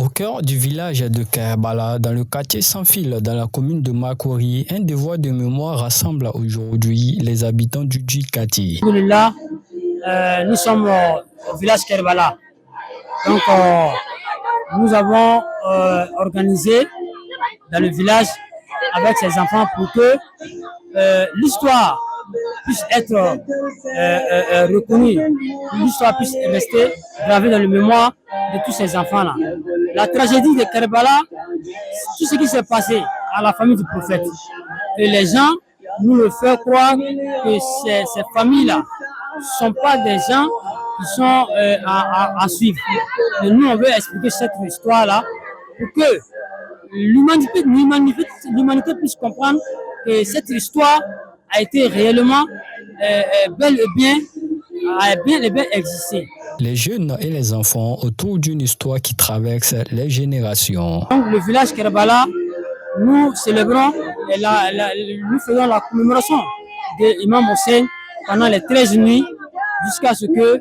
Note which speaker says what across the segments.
Speaker 1: Au cœur du village de Kerbala, dans le quartier sans fil, dans la commune de Makori, un devoir de mémoire rassemble aujourd'hui les habitants du Djikati.
Speaker 2: Alhamdulillah, nous sommes au village Kerbala. Donc, nous avons organisé dans le village avec ces enfants pour que l'histoire puisse être reconnue, l'histoire puisse rester gravée dans le mémoire de tous ces enfants-là. La tragédie de Kerbala, tout ce qui s'est passé à la famille du prophète. Et les gens nous le font croire que ces familles-là ne sont pas des gens qui sont à suivre. Et nous, on veut expliquer cette histoire-là pour que l'humanité puisse comprendre que cette histoire a été réellement bel et bien existé.
Speaker 1: Les jeunes et les enfants autour d'une histoire qui traverse les générations.
Speaker 2: Donc, le village Kerbala, nous célébrons nous faisons la commémoration de Imam Hussein pendant les 13 nuits jusqu'à ce que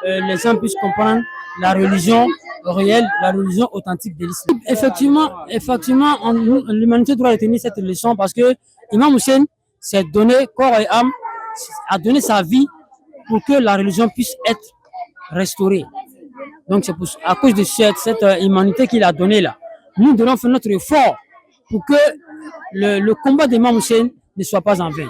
Speaker 2: les gens puissent comprendre la religion réelle, la religion authentique de l'islam. Effectivement, l'humanité doit retenir cette leçon parce que Imam Hussein s'est donné corps et âme, a donné sa vie pour que la religion puisse être restaurée. Donc c'est à cause de cette humanité qu'il a donnée là. Nous devons faire notre effort pour que le combat d'Imam Hussein ne soit pas en vain.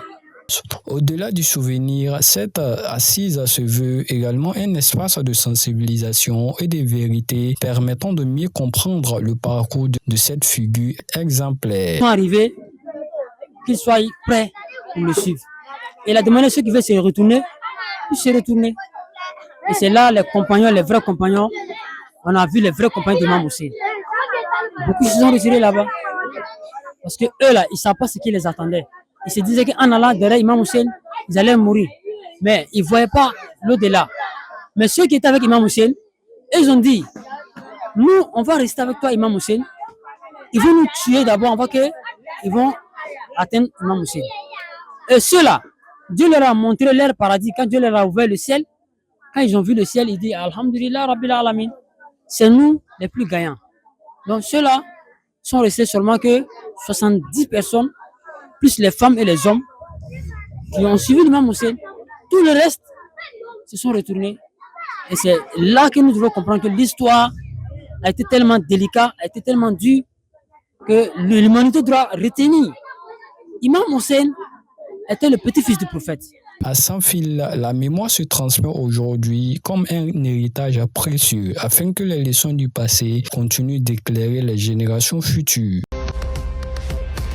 Speaker 1: Au-delà du souvenir, cette assise se veut également un espace de sensibilisation et de vérité permettant de mieux comprendre le parcours de cette figure exemplaire.
Speaker 2: Ils sont arrivés, qu'ils soient prêts pour le suivre. Et il a demandé à ceux qui veulent se retourner, ils se retourner. Et c'est là les compagnons, les vrais compagnons, on a vu les vrais compagnons d'Imam Hussein. Beaucoup se sont retirés là-bas. Parce que eux là, ils ne savent pas ce qui les attendait. Ils se disaient qu'en allant derrière Imam Hussein, ils allaient mourir. Mais ils ne voyaient pas l'au-delà. Mais ceux qui étaient avec Imam Hussein, ils ont dit, nous, on va rester avec toi, Imam Hussein. Ils vont nous tuer d'abord, ils vont atteindre Imam Hussein. Et ceux-là, Dieu leur a montré leur paradis. Quand Dieu leur a ouvert le ciel, quand ils ont vu le ciel, ils disent, Alhamdulillah, Rabbil Alamin. C'est nous les plus gagnants. Donc ceux-là sont restés seulement que 70 personnes, plus les femmes et les hommes qui ont suivi l'imam Hussein. Tout le reste se sont retournés. Et c'est là que nous devons comprendre que l'histoire a été tellement délicate, a été tellement dure, que l'humanité doit retenir. Imam Hussein était le petit-fils du prophète.
Speaker 1: À Sans Fil, la mémoire se transmet aujourd'hui comme un héritage précieux afin que les leçons du passé continuent d'éclairer les générations futures.